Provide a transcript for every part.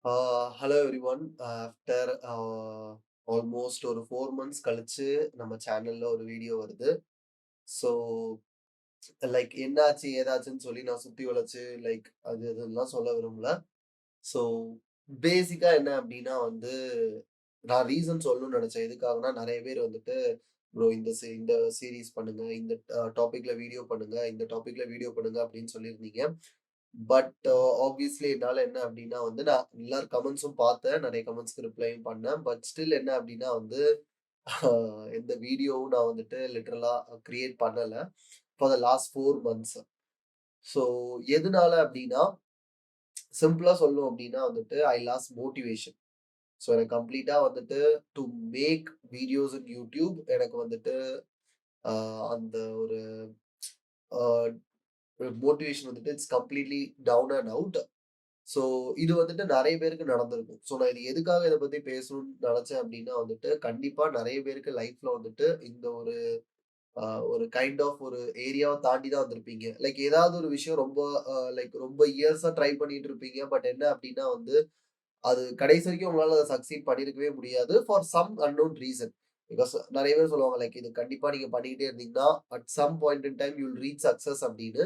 Hello everyone. After almost ஒரு 4 months கழிச்சு நம்ம சேனல்ல ஒரு வீடியோ வருது. ஸோ லைக் என்னாச்சு, ஏதாச்சுன்னு சொல்லி நான் சுத்தி வளச்சு அது இதுன்னுலாம் சொல்ல விரும்பல. ஸோ பேசிக்கா என்ன அப்டின்னா நான் ரீசன் சொல்லணும்னு நெனச்சேன். எதுக்காகன்னா நெறைய பேர் ப்ரோ இந்த சீரிஸ் பண்ணுங்க, இந்த டாபிக்ல வீடியோ பண்ணுங்க, இந்த டாபிக்ல வீடியோ பண்ணுங்க அப்டின்னு சொல்லியிருந்தீங்க. பட் ஆப்வியஸ்லி என்னால என்ன அப்டின்னா நான் எல்லார் கமெண்ட்ஸும் பார்த்தேன். நெறைய கமெண்ட்ஸ்க்கு ரிப்ளையும் பண்ணேன். பட் ஸ்டில் என்ன அப்டின்னா எந்த வீடியோவும் நான் லிட்டரலா கிரியேட் பண்ணல. For the last 4 months. So எதுனால அப்டின்னா, சிம்பிளா சொல்லணும் அப்டின்னா ஐ லாஸ்ட் மோட்டிவேஷன். ஸோ எனக்கு கம்ப்ளீட்டா to make videos in YouTube எனக்கு அ அந்த ஒரு அ motivation it's completely down and out. So இது நெறைய பேருக்கு நடந்திருக்கும். ஸோ நான் இது எதுக்காக இத பத்தி பேசணும்னு நெனச்சேன் அப்டின்னா கண்டிப்பா நெறைய பேருக்கு லைஃப்ல இந்த அ ஒரு கைண்ட் ஆஃப் ஒரு ஏரியாவ தாண்டி தான் வந்திருப்பீங்க. லைக் ஏதாவது ஒரு விஷயம் ரொம்ப ரொம்ப இயர்ஸா ட்ரை பண்ணிட்டு இருப்பீங்க. பட் என்ன அப்டின்னா அது கடைசி வரைக்கும் உங்களால அத சக்சீட் பண்ணியிருக்கவே முடியாது. For some unknown reason. Because நெறைய பேர் சொல்லுவாங்க இது கண்டிப்பா நீங்க பண்ணிக்கிட்டே இருந்தீங்கன்னா, at some point in time you will reach success அப்டின்னு.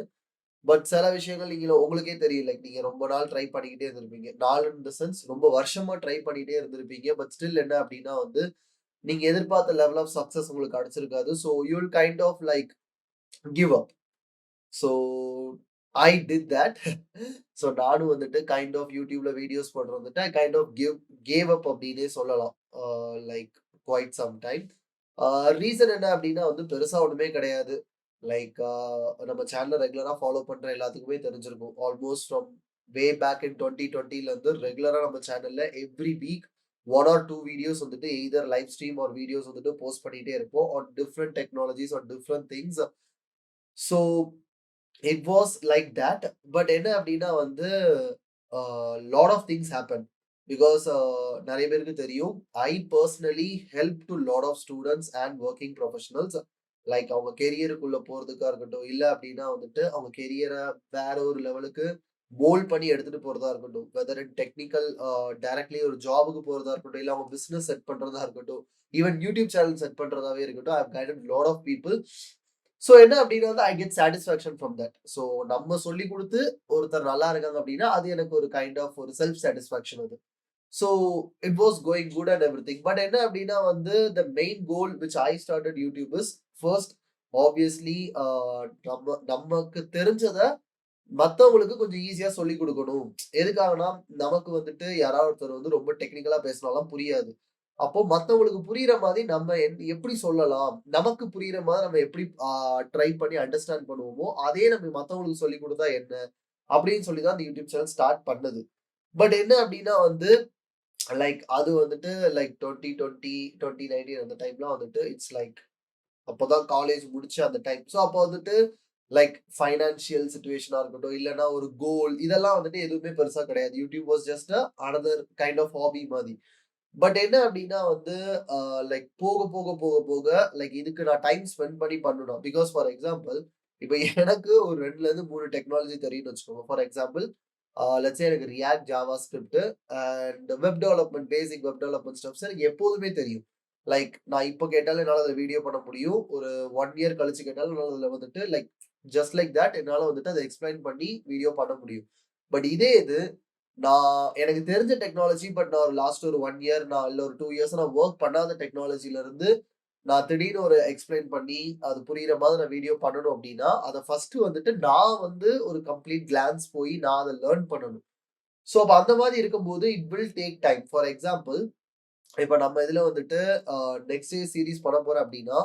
பட் சில விஷயங்கள் நீங்க உங்களுக்கே தெரியும். நீங்க ரொம்ப நாள் ட்ரை பண்ணிக்கிட்டே இருந்திருப்பீங்க. நாள் இன் த சென்ஸ் ரொம்ப வருஷமா ட்ரை பண்ணிட்டே இருந்திருப்பீங்க. பட் ஸ்டில் என்ன அப்டின்னா நீங்க எதிர்பார்த்த லெவல் ஆஃப் சக்சஸ் உங்களுக்கு கிடைச்சிருக்காது. So you will kind of give up. So I did that. So நானும் கைண்ட் ஆஃப் YouTubeல வீடியோஸ் போடுறது I kind of gave up அப்டின்னே சொல்லலாம். Like quite some time. Reason என்ன அப்டின்னா பெருசா ஒண்ணுமே கிடையாது. லைக் அ நம்ம சேனல ரெகுலரா ஃபாலோ பண்ற எல்லாத்துக்குமே தெரிஞ்சிருக்கும். Almost from way back in 2020ல இருந்து ரெகுலரா நம்ம சேனல்ல every week 1 or 2 videos either live stream or videos post பண்ணிட்டே இருப்போம். On different technologies, on different things. So it was like that. But என்ன அப்டின்னா lot of things happen. Because நெறைய பேருக்கு தெரியும். I personally help to lot of students and working professionals. Like அவங்க கெரியருக்குள்ள போறதுக்கா இருக்கட்டும், இல்ல அப்டின்னா அவங்க கெரியர வேற ஒரு லெவலுக்கு மோல்ட் பண்ணி எடுத்துட்டு போறதா இருக்கட்டும். வெதர் இன் டெக்னிக்கல் டைரக்ட்லி ஒரு ஜாப்க்கு போறதா இருக்கட்டும், இல்ல அவங்க பிசினஸ் செட் பண்றதா இருக்கட்டும், ஈவன் யூடியூப் சேனல் செட் பண்றதாவே இருக்கட்டும். I have guided lot of people. So என்ன அப்டின்னா I get satisfaction from that. So நம்ம சொல்லிக் குடுத்து ஒருத்தர் நல்லா இருக்காங்க அப்டின்னா, அது எனக்கு ஒரு கைண்ட் ஆஃப் ஒரு செல்ஃப் சாட்டிஸ்ஃபாக்ஷன் அது. So it was going good and everything. But என்ன அப்டின்னா the main goal which I started YouTube is first obviously நமக்கு தெரிஞ்சத மத்தவங்களுக்கு கொஞ்சம் ஈஸியா சொல்லிக் குடுக்கணும். எதுக்காகன்னா, நமக்கு யாராவது ஒருத்தர் ரொம்ப டெக்னிக்கலா பேசினாலாம் புரியாது. அப்போ மத்தவங்களுக்கு புரியிற மாரி நம்ம எப்படி சொல்லலாம்? நமக்கு புரியிற மாரி நம்ம எப்படி ட்ரை பண்ணி அண்டர்ஸ்டாண்ட் பண்ணுவோமோ, அதே நம்ம மத்தவங்களுக்கு சொல்லிக் குடுத்தா என்ன? அப்படின்னு சொல்லி தான் அந்த யூடியூப் சேனல் ஸ்டார்ட் பண்ணது. பட் என்ன அப்படின்னா அது லைக் 2020, 2019 அந்த டைம்லாம் இட்ஸ் லைக் அப்பதான் காலேஜ் முடிச்ச அந்த டைம். ஸோ அப்போ லைக் ஃபைனான்ஷியல் சிச்சுவேஷனா இருக்கட்டும், இல்லன்னா ஒரு கோல் இதெல்லாம் எதுவுமே பெருசா கிடையாது. YouTube was just another kind of hobby மாரி. பட் என்ன அப்டின்னா லைக் போக லைக் இதுக்கு நான் டைம் ஸ்பெண்ட் பண்ணி பண்ணணும். பிகாஸ் ஃபார் எக்ஸாம்பிள் இப்ப எனக்கு ஒரு 2லருந்து 3 டெக்னாலஜி தெரியும்னு வச்சுக்கோங்க. ஃபார் எக்ஸாம்பிள் லெட்ஸ் சே எனக்கு React, JavaScript and web development, basic web development stuffs எனக்கு எப்போதுமே தெரியும். லைக் நான் இப்ப கேட்டாலும் என்னால அதுல வீடியோ பண்ண முடியும். ஒரு 1 இயர் கழிச்சு கேட்டாலும் என்னால அதுல லைக் ஜஸ்ட் லைக் தட் என்னால அத எக்ஸ்பிளைன் பண்ணி வீடியோ பண்ண முடியும். பட் இதே இது நான் எனக்கு தெரிஞ்ச டெக்னாலஜி பட் நான் லாஸ்ட் ஒரு 1 இயர் இல்ல ஒரு 2 இயர்ஸா நான் வொர்க் பண்ணாத டெக்னாலஜில இருந்து நான் திடீர்னு ஒரு எக்ஸ்பிளைன் பண்ணி, அது புரியிற மாதிரி நான் வீடியோ பண்ணணும் அப்டின்னா, அத ஃபர்ஸ்ட் நான் ஒரு கம்ப்ளீட் கிளான்ஸ் போய் நான் அத லேர்ன் பண்ணணும். சோ அப்ப அந்த மாரி இருக்கும்போது it will take time. For example இப்ப நம்ம இதுல அ நெக்ஸ்ட் டே சீரிஸ் பண்ண போறேன் அப்டின்னா,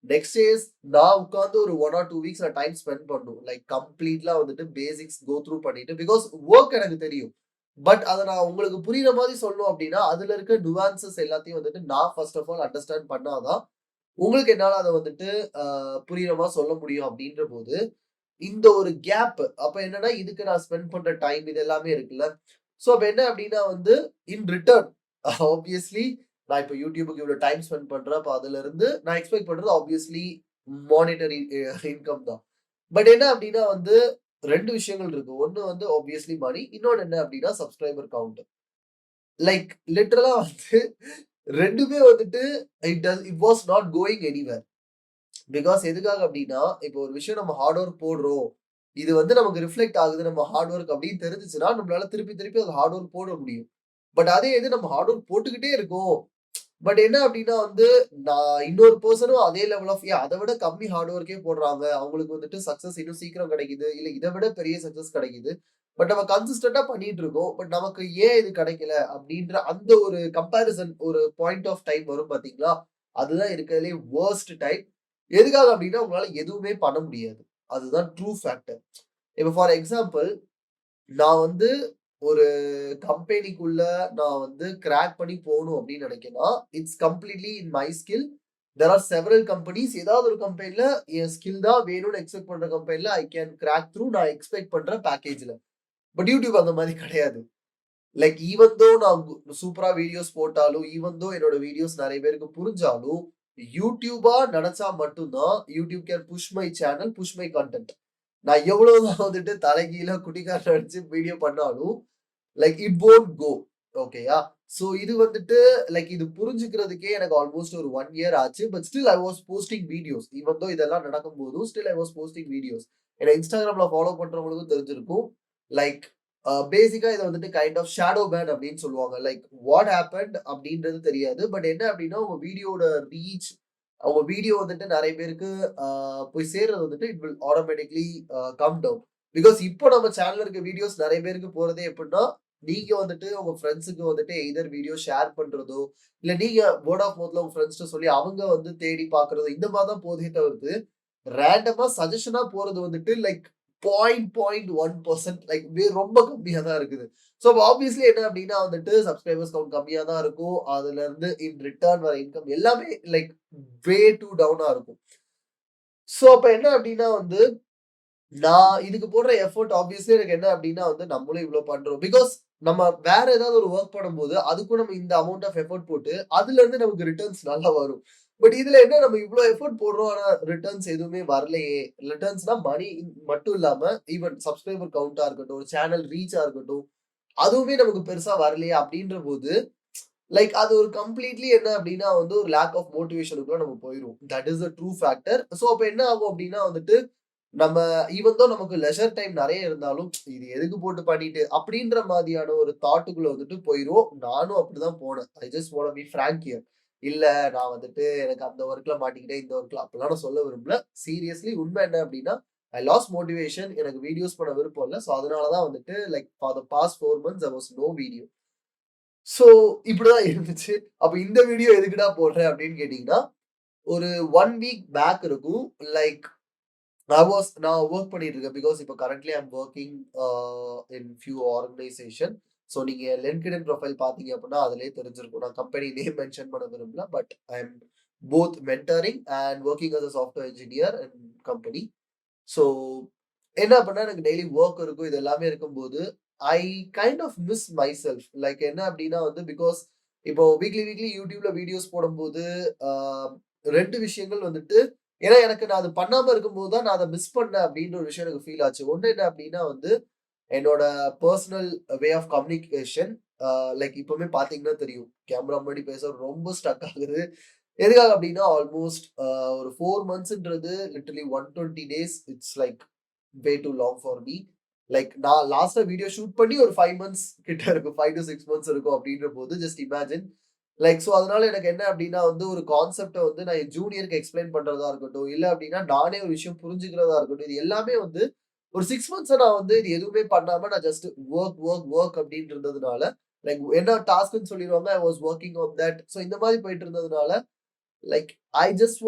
நெக்ஸ்ட் டேஸ் நான் உட்கார்ந்து ஒரு 1 ஆர் 2 வீக்ஸ் நான் டைம் ஸ்பெண்ட் பண்ணணும். லைக் கம்ப்ளீட்லா பேசிக்ஸ் கோ த்ரூ பண்ணிட்டு பிகாஸ் வொர்க் எனக்கு தெரியும். பட் அத நான் உங்களுக்கு புரியிற மாரி சொல்லணும் அப்டின்னா, அதுல இருக்க நுவான்சஸ் எல்லாத்தையும் நான் ஃபர்ஸ்ட் ஆஃப் ஆல் அண்டர்ஸ்டாண்ட் பண்ணா தான், உங்களுக்கு என்னால அத அ புரியிற மாரி சொல்ல முடியும் அப்டின்றபோது, இந்த ஒரு கேப் அப்ப என்னன்னா, இதுக்கு நான் ஸ்பெண்ட் பண்ற டைம் இது எல்லாமே இருக்குல்ல. சோ அப்ப என்ன அப்டின்னா இன் ரிட்டர்ன் ஆப்வியஸ்லி நான் இப்ப YouTubeக்கு இவ்ளோ டைம் ஸ்பெண்ட் பண்றேன். அப்ப அதுலருந்து நான் எக்ஸ்பெக்ட் பண்றது ஆப்வியஸ்லி மானிட்டரி இன்கம் தான். பட் என்ன அப்டின்னா 2 விஷயங்கள் இருக்கு. ஒண்ணு ஆப்வியஸ்லி மனி. இன்னொன்னு என்ன அப்டின்னா சப்ஸ்கிரைபர் கவுண்ட். லைக் லிட்டரலா வந்து 2மே வந்துட்டு it was not going anywhere. Because எதுக்காக அப்டின்னா, இப்போ ஒரு விஷயம் நம்ம ஹார்ட் ஒர்க் போடுறோம். இது வந்து நமக்கு ரிஃப்ளெக்ட் ஆகுது நம்ம ஹார்ட் ஒர்க் அப்டின்னு தெரிஞ்சுச்சுன்னா, நம்மளால திருப்பி திருப்பி அந்த ஹார்ட் ஒர்க் போட முடியும். பட் அதே இது நம்ம ஹார்ட் ஒர்க் போட்டுக்கிட்டே இருக்கோம். பட் என்ன அப்டின்னா வந்து, நான் இன்னொரு பெர்சனும் அதே லெவல் ஆஃப் அத விட கம்மி ஹார்ட் ஒர்க்கே போடுறாங்க. அவங்களுக்கு வந்துட்டு சக்சஸ் இன்னும் சீக்கிரம் கிடைக்குது. இல்ல இத விட பெரிய சக்சஸ் கிடைக்குது. பட் நம்ம கன்சிஸ்டன்ட்டா பண்ணிட்டு இருக்கோம். பட் நமக்கு ஏன் இது கிடைக்கல? அப்டின்ற அந்த ஒரு கம்பேரிசன் ஒரு பாயிண்ட் ஆஃப் டைம் வரும் பார்த்தீங்களா? அதுதான் இருக்கிறதுலயே வொர்ஸ்ட் டைம். எதுக்காக அப்டின்னா, உங்களால எதுவுமே பண்ண முடியாது. அதுதான் ட்ரூ ஃபேக்டர். இப்ப ஃபார் எக்ஸாம்பிள் நான் வந்து ஒரு கம்பெனிக்குள்ள நான் வந்து கிராக் பண்ணி போணும் அப்படின்னு நினைக்கிறேன்னா, it's completely in my skill. There are several companies. ஏதாவது ஒரு கம்பெனில என் ஸ்கில் தான் வேணும்னு எக்ஸ்பெக்ட் பண்ற கம்பெனில ஐ கேன் கிராக் த்ரூ நான் எக்ஸ்பெக்ட் பண்ற பேக்கேஜ்ல. பட் யூடியூப் அந்த மாரி கிடையாது. லைக் ஈவன் தோ நான் சூப்பரா வீடியோஸ் போட்டாலும், ஈவன் தோ என்னோட வீடியோஸ் நெறைய பேருக்கு புரிஞ்சாலும், யூடியூபா நெனச்சா மட்டும் தான் YouTube can push my channel, push my content. நான் எவ்வளவுதான் வந்துட்டு தலைகீழா குட்டிக்காரன் அடிச்சு வீடியோ பண்ணாலும், லைக் இட் வோன்ட் கோ. ஓகேயா? சோ இது வந்துட்டு லைக் இது புரிஞ்சுக்கிறதுக்கே எனக்கு ஆல்மோஸ்ட் ஒரு 1 இயர் ஆச்சு. But still I was posting videos. Even though இதெல்லாம் நடக்கும்போதும் still I was posting videos. என்ன Instagramல ஃபாலோ பண்றவங்களுக்கும் தெரிஞ்சிருக்கும். லைக் பேசிக்கா இத வந்துட்டு கைண்ட் ஆஃப் ஷேடோ பேன் அப்படின்னு சொல்லுவாங்க. லைக் வாட் ஹேப்பன்ட் அப்படின்றது தெரியாது. பட் என்ன அப்படின்னா, உங்க வீடியோட ரீச், அவங்க வீடியோ வந்துட்டு நெறைய பேருக்கு அ போய் சேர்றது வந்துட்டு it will automatically come down. Because இப்போ நம்ம சேனல்ல இருக்க வீடியோஸ் நெறைய பேருக்கு போறதே எப்படின்னா, நீங்க வந்துட்டு உங்க ஃபிரெண்ட்ஸ்க்கு வந்துட்டு எய்தர் வீடியோ ஷேர் பண்றதோ, இல்ல நீங்க வேர்ட் ஆஃப் மவுத்ல உங்க ஃபிரெண்ட்ஸ்ட்ட சொல்லி அவங்க வந்து தேடி பார்க்கிறதோ, இந்த மாரி தான் போதே தவிர்த்து, ரேண்டமா சஜஷனா போறது வந்துட்டு லைக் 0.01% லைக் ரொம்ப கம்மியா தான் இருக்குது. ஸோ அப்ப ஆப்வியஸ்லி என்ன அப்டின்னா வந்துட்டு சப்ஸ்கிரைபர்ஸ் கவுண்ட் கம்மியா தான் இருக்கும். அதுலருந்து இன் ரிட்டர்ன் வர இன்கம் எல்லாமே லைக் வே டூ டவுனா இருக்கும். ஸோ அப்ப என்ன அப்டின்னா வந்து நான் இதுக்கு போடுற எஃபோர்ட் ஆப்வியஸ்லி எனக்கு என்ன அப்டின்னா வந்து நம்மளும் இவ்ளோ பண்றோம். பிகாஸ் நம்ம வேற ஏதாவது ஒரு வொர்க் பண்ணும்போது, அதுக்கும் நம்ம இந்த அமௌண்ட் ஆஃப் எஃபோர்ட் போட்டு, அதுலருந்து நமக்கு ரிட்டர்ன்ஸ் நல்லா வரும். பட் இதுல என்ன நம்ம இவ்ளோ எஃபோர்ட் போடுறோம். ஆனா ரிட்டர்ன்ஸ் எதுவுமே வரலையே. ரிட்டர்ன்ஸ்னா மணி மட்டும் இல்லாம, ஈவன் சப்ஸ்கிரைபர் கவுண்டா இருக்கட்டும், சேனல் ரீச்சா இருக்கட்டும், அதுவுமே நமக்கு பெருசா வரலையே அப்டின்றபோது, லைக் அது ஒரு கம்ப்ளீட்லி என்ன அப்டின்னா வந்து ஒரு லேக் ஆஃப் மோட்டிவேஷனுக்குள்ள நம்ம போயிருவோம். That is the true factor. So அப்ப என்ன ஆகும் அப்டின்னா வந்துட்டு நம்ம ஈவன் தோ நமக்கு லெஷர் டைம் நெறைய இருந்தாலும், இது எதுக்கு போட்டு பண்ணிட்டு அப்படின்ற மாதிரியான ஒரு தாட்டுக்குள்ள வந்துட்டு போயிருவோம். நானும் அப்படிதான் போனேன். I just want be frank here. இல்ல நான் வந்துட்டு எனக்கு அந்த வொர்க்ல மாட்டிக்கிட்டேன், இந்த வொர்க்ல அப்படிலாம் நான் சொல்ல விரும்பல. சீரியஸ்லி உண்மை என்ன அப்படின்னா, ஐ லாஸ்ட் மோட்டிவேஷன். எனக்கு வீடியோஸ் பண்ண விருப்பம் இல்ல. சோ அதனால தான் வந்துட்டு like for the past 4 months there was no video. So இப்படிதான் இருந்துச்சு. அப்ப இந்த வீடியோ எதுக்குடா போடுறேன் அப்படின்னு கேட்டீங்கன்னா, ஒரு 1 வீக் பேக் இருக்கும். லைக் நான் வொர்க் பண்ணிட்டு இருக்கேன். பிகாஸ் இப்ப currently I am working in few organisation. So நீங்க LinkedIn ப்ரொஃபைல் பார்த்தீங்க அப்படின்னா, அதிலேயே தெரிஞ்சிருக்கும். நான் கம்பெனி நேம் மென்ஷன் பண்ண விரும்பல. But I am both mentoring and working as a software engineer in company. So என்ன பண்ணா எனக்கு டெய்லி வொர்க் இருக்கும். இது எல்லாமே இருக்கும்போது, I kind of miss myself. Like என்ன அப்படின்னா வந்து பிகாஸ் இப்போ வீக்லி வீக்லி YouTubeல வீடியோஸ் போடும்போது, ஆ 2 விஷயங்கள் வந்துட்டு ஏன்னா எனக்கு நான் அது பண்ணாம இருக்கும்போது தான் நான் அத மிஸ் பண்ணேன் அப்டின்ற ஒரு விஷயம் எனக்கு ஃபீல் ஆச்சு. ஒண்ணு என்ன அப்டின்னா வந்து, என்னோட personal way of communication like இப்பவுமே பார்த்தீங்கன்னா தெரியும். கேமரா முன்னாடி பேச ரொம்ப ஸ்டக் ஆகுது. எதுக்காக அப்டின்னா ஆல்மோஸ்ட் ஒரு 4 மந்த்ஸ்ன்றது literally 120 days it's like way too long for me. Like நான் லாஸ்ட்டா வீடியோ ஷூட் பண்ணி ஒரு 5 மந்த்ஸ் கிட்ட இருக்கும். 5 டூ 6 மந்த்ஸ் இருக்கும் அப்டின்றபோது ஜஸ்ட் இமேஜின். லைக் சோ அதனால எனக்கு என்ன அப்டின்னா வந்து ஒரு கான்செப்ட்ட வந்து நான் என் ஜூனியருக்கு எக்ஸ்ப்ளைன் பண்றதா இருக்கட்டும், இல்ல அப்டின்னா நானே ஒரு விஷயம் புரிஞ்சுக்கிறதா இருக்கட்டும், இது எல்லாமே வந்து ஒரு 6 மந்த்ஸா நான் வந்து இது எதுவுமே பண்ணாம நான் ஜஸ்ட் வொர்க் அப்டின்னு இருந்ததுனால, லைக் என்ன டாஸ்க்ன்னு சொல்லிருவாங்க. I was working on that. So இந்த மாரி போயிட்டு இருந்ததுனால, like I just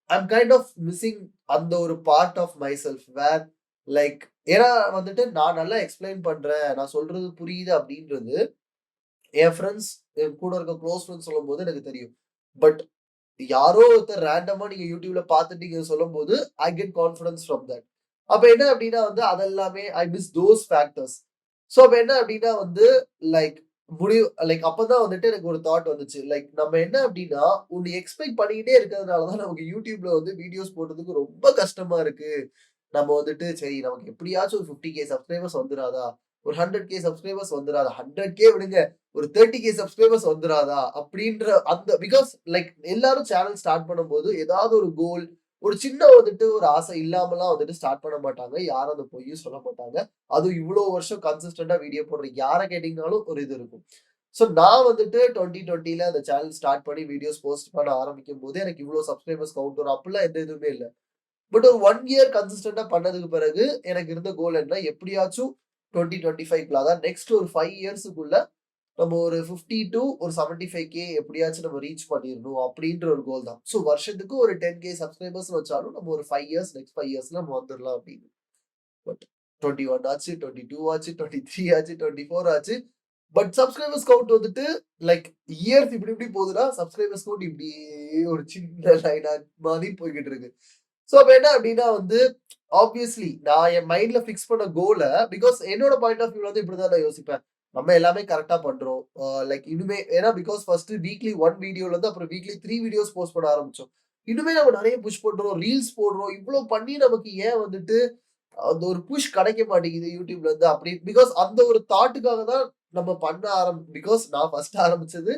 I am kind of missing அந்த ஒரு part of myself where like ஏன்னா வந்துட்டு நான் நல்லா எக்ஸ்ப்ளைன் பண்றேன். நான் சொல்றது புரியுது அப்டின்றது என் ஃப்ரெண்ட்ஸ், என் கூட இருக்க குளோஸ் ஃப்ரெண்ட்ஸ் சொல்லும்போது எனக்கு தெரியும். பட் யாரோ ஒருத்தர் ரேண்டமா நீங்க YouTubeல பார்த்துட்டு நீங்க சொல்லும்போது, I get confidence from that. அப்ப என்ன அப்டின்னா வந்து அதெல்லாமே I miss those factors. So அப்ப என்ன அப்டின்னா வந்து லைக் முடிவு லைக் அப்பதான் வந்துட்டு எனக்கு ஒரு தாட் வந்துச்சு. லைக் நம்ம என்ன அப்டின்னா, ஒண்ணு எக்ஸ்பெக்ட் பண்ணிக்கிட்டே இருக்கிறதுனால தான் நமக்கு YouTubeல வந்து வீடியோஸ் போடுறதுக்கு ரொம்ப கஷ்டமா இருக்கு. நம்ம வந்துட்டு சரி நமக்கு எப்படியாச்சும் ஒரு 50K சப்ஸ்கிரைபர்ஸ் வந்துராதா? ஒரு 100K சப்ஸ்கிரைபர்ஸ் வந்துராதா? 100K விடுங்க. ஒரு 30K சப்ஸ்கிரைபர்ஸ் வந்துராதா? அப்படின்ற அந்த பிகாஸ் லைக் எல்லாரும் சேனல் ஸ்டார்ட் பண்ணும்போது ஏதாவது ஒரு கோல், ஒரு சின்ன வந்துட்டு ஒரு ஆசை இல்லாமலாம் வந்துட்டு ஸ்டார்ட் பண்ண மாட்டாங்க. யாரும் அத பொய்யும் சொல்ல மாட்டாங்க. அதுவும் இவ்ளோ வருஷம் கன்சிஸ்டன்ட்டா வீடியோ போடுற யார கேட்டீங்கனாலும் ஒரு இது இருக்கும். ஸோ நான் வந்துட்டு 2020ல அந்த சேனல் ஸ்டார்ட் பண்ணி வீடியோஸ் போஸ்ட் பண்ண ஆரம்பிக்கும்போது எனக்கு இவ்ளோ சப்ஸ்கிரைபர்ஸ் கவுண்ட் வரும். அப்படிலாம் எந்த இதுவுமே இல்ல. பட் ஒரு 1 இயர் கன்சிஸ்டன்ட்டா பண்ணதுக்கு பிறகு எனக்கு இருந்த கோல் என்ன, எப்படியாச்சும் 2025க்குள்ள அதாவது நெக்ஸ்ட் ஒரு 5 இயர்ஸ்க்குள்ள நம்ம ஒரு 50 டூ ஒரு 75K எப்படியாச்சும் நம்ம ரீச் பண்ணிரணும் அப்படின்ற ஒரு கோல் தான். ஸோ வருஷத்துக்கு ஒரு 10K சப்ஸ்கிரைபர்ஸ்ன்னு வச்சாலும் நம்ம ஒரு 5 இயர்ஸ் நெக்ஸ்ட் 5 இயர்ஸ்ல நம்ம வந்துரலாம் அப்படின்னு. பட் 21 ஆச்சு, 22 ஆச்சு, 23 ஆச்சு, 24 ஆச்சு. பட் சப்ஸ்கிரைபர்ஸ் கவுண்ட் வந்துட்டு லைக் இயர்ஸ் இப்படி இப்படி போகுதுன்னா, சப்ஸ்கிரைபர்ஸ் கவுண்ட் இப்படியே ஒரு சின்ன லைனா மாதிரி போய்க்கிட்டு இருக்கு. சோ அப்ப என்ன அப்டின்னா வந்து, ஆப்வியஸ்லி நான் என் மைண்ட்ல ஃபிக்ஸ் பண்ண கோல பிகாஸ் என்னோட பாயிண்ட் ஆஃப் வியூல வந்து இப்படிதான் நான் யோசிப்பேன். நம்ம எல்லாமே கரெக்ட்டா பண்றோம். லைக் இனிமே ஏன்னா பிகாஸ் ஃபர்ஸ்ட் வீக்லி 1 வீடியோல இருந்து அப்புறம் வீக்லி 3 வீடியோஸ் போஸ்ட் பண்ண ஆரம்பிச்சோம். இனிமே நம்ம நெறைய புஷ் பண்றோம், ரீல்ஸ் போடுறோம். இவ்ளோ பண்ணி நமக்கு ஏன் வந்துட்டு அந்த ஒரு புஷ் கிடைக்க மாட்டேங்குது YouTubeல இருந்து அப்படி பிகாஸ் அந்த ஒரு தாட்டுக்காக தான் நம்ம பண்ண பிகாஸ் நான் ஃபர்ஸ்ட் ஆரம்பிச்சது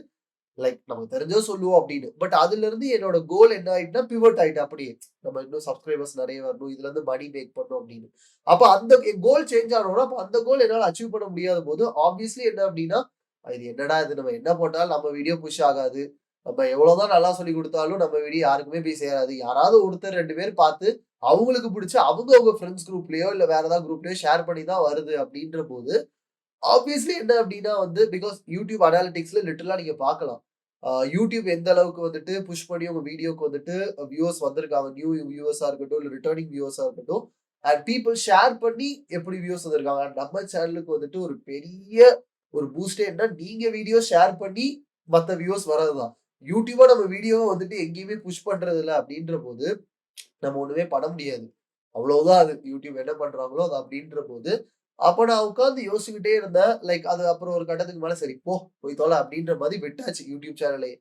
லைக் நமக்கு தெரிஞ்சத சொல்லுவோம் அப்படின்னு. பட் அதுலருந்து என்னோட கோல் என்ன ஆயிட்டுனா, பிவட் ஆயிட்டேன் அப்படியே. நம்ம இன்னும் சப்ஸ்கிரைபர்ஸ் நெறைய வரணும். இதுலருந்து மணி மேக் பண்ணணும் அப்படின்னு. அப்ப அந்த கோல் சேஞ்ச் ஆனோன, அப்ப அந்த கோல் என்னால அச்சீவ் பண்ண முடியாத போது, ஆப்வியஸ்லி என்ன அப்படின்னா, இது என்னடா இது நம்ம என்ன பண்ணாலும் நம்ம வீடியோ புஷ் ஆகாது. நம்ம எவ்வளவுதான் நல்லா சொல்லிக் குடுத்தாலும் நம்ம வீடியோ யாருக்குமே போய் சேராது. யாராவது ஒருத்தர் 2 பேர் பார்த்து, அவங்களுக்கு பிடிச்ச அவங்க ஃபிரெண்ட்ஸ் குரூப்லயோ, இல்ல வேற ஏதாவது குரூப்லயோ ஷேர் பண்ணி தான் வருது அப்படின்ற போது, ஆப்வியஸ்லி என்ன அப்டின்னா வந்து பிகாஸ் யூடியூப் அனாலிட்டிக்ஸ்ல லிட்டரலா நீங்க பார்க்கலாம். யூடியூப் எந்த அளவுக்கு வந்துட்டு புஷ் பண்ணி உங்க வீடியோக்கு வந்துட்டு வியூவர்ஸ் வந்திருக்காங்க. நியூ வியூவர்ஸா இருக்கட்டும், இல்ல ரிட்டர்னிங் வியூவர்ஸா இருக்கட்டும். அண்ட் பீப்பிள் ஷேர் பண்ணி எப்படி வியூவர்ஸ் வந்திருக்காங்க. நம்ம சேனலுக்கு வந்துட்டு ஒரு பெரிய ஒரு பூஸ்டே என்ன நீங்க வீடியோ ஷேர் பண்ணி மத்த வியூவர்ஸ் வரதுதான். யூடியூபா நம்ம வீடியோவ வந்துட்டு எங்கேயுமே புஷ் பண்றது இல்ல அப்டின்ற போது, நம்ம ஒண்ணுமே பண்ண முடியாது. அவ்வளவுதான் அது. யூடியூப் என்ன பண்றாங்களோ அது அப்டின்ற போது அப்ப நான் உட்கார்ந்து யோசிச்சுக்கிட்டே இருந்தேன். லைக் அது அப்புறம் ஒரு கட்டத்துக்கு மேல சரி போ, போய் தொல அப்படின்ற மாரி விட்டாச்சு யூடியூப் சேனலே.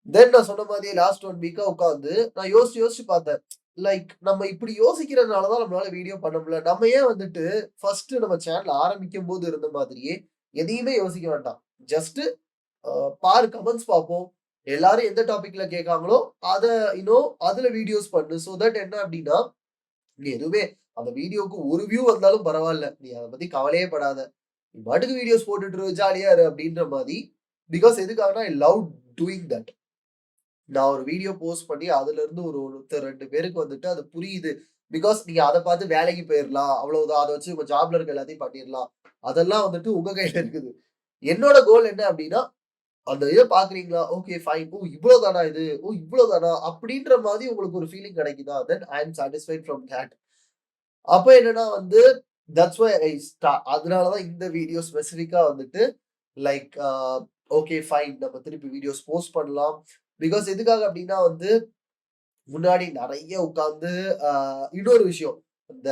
தென் நான் சொன்ன மாதிரியே லாஸ்ட் 1 வீக்கா உட்கார்ந்து நான் யோசிச்சு யோசிச்சு பார்த்தேன். லைக் நம்ம இப்படி யோசிக்கிறதுனால தான் நம்மளால வீடியோ பண்ண முடியல. நம்ம ஏன் வந்துட்டு ஃபர்ஸ்ட் நம்ம சேனல் ஆரம்பிக்கும்போது இருந்த மாதிரியே எதையுமே யோசிக்க வேண்டாம். ஜஸ்ட் பாரு கமெண்ட்ஸ் பார்ப்போம். எல்லாரும் எந்த டாபிக்ல கேட்காங்களோ அத அதுல வீடியோஸ் பண்ணு. சோ தட் என்ன அப்படின்னா நீ எதுவுமே அந்த வீடியோக்கு ஒரு வியூ வந்தாலும் பரவால்ல. நீ அத பத்தி கவலையே படாத. நீ பாட்டுக்கு வீடியோஸ் போட்டுட்டு இரு, ஜாலியா இரு அப்படின்ற மாரி. பிகாஸ் எதுக்காகன்னா, ஐ லவ் டூயிங் தட். நான் ஒரு வீடியோ போஸ்ட் பண்ணி அதுலருந்து ஒருத்தர் 2 பேருக்கு வந்துட்டு அது புரியுது. பிகாஸ் நீங்க அத பார்த்து வேலைக்கு போயிரலாம். அவ்வளவுதான். அத வச்சு உங்க ஜாப்ல இருக்க எல்லாத்தையும் பண்ணிரலாம். அதெல்லாம் வந்துட்டு உங்க கையில இருக்குது. என்னோட கோல் என்ன அப்படின்னா, அந்த இத பார்க்குறீங்களா? Okay fine. ஓ! இவ்ளோ தானா இது? ஓ! இவ்ளோ தானா? அப்படின்ற மாரி உங்களுக்கு ஒரு ஃபீலிங் கிடைக்குதா? தென் ஐ அம் சாட்டிஸ்ஃபைட் ஃப்ரம் தட். அப்ப என்னன்னா வந்து, தட்ஸ் வை அதனால தான் இந்த வீடியோ ஸ்பெசிஃபிக்கா வந்துட்டு லைக் ஓகே ஃபைன் நம்ம திருப்பி வீடியோஸ் போஸ்ட் பண்ணலாம். பிகாஸ் எதுக்காக அப்டின்னா வந்து, முன்னாடி நெறைய உட்கார்ந்து அ இன்னொரு விஷயம். இந்த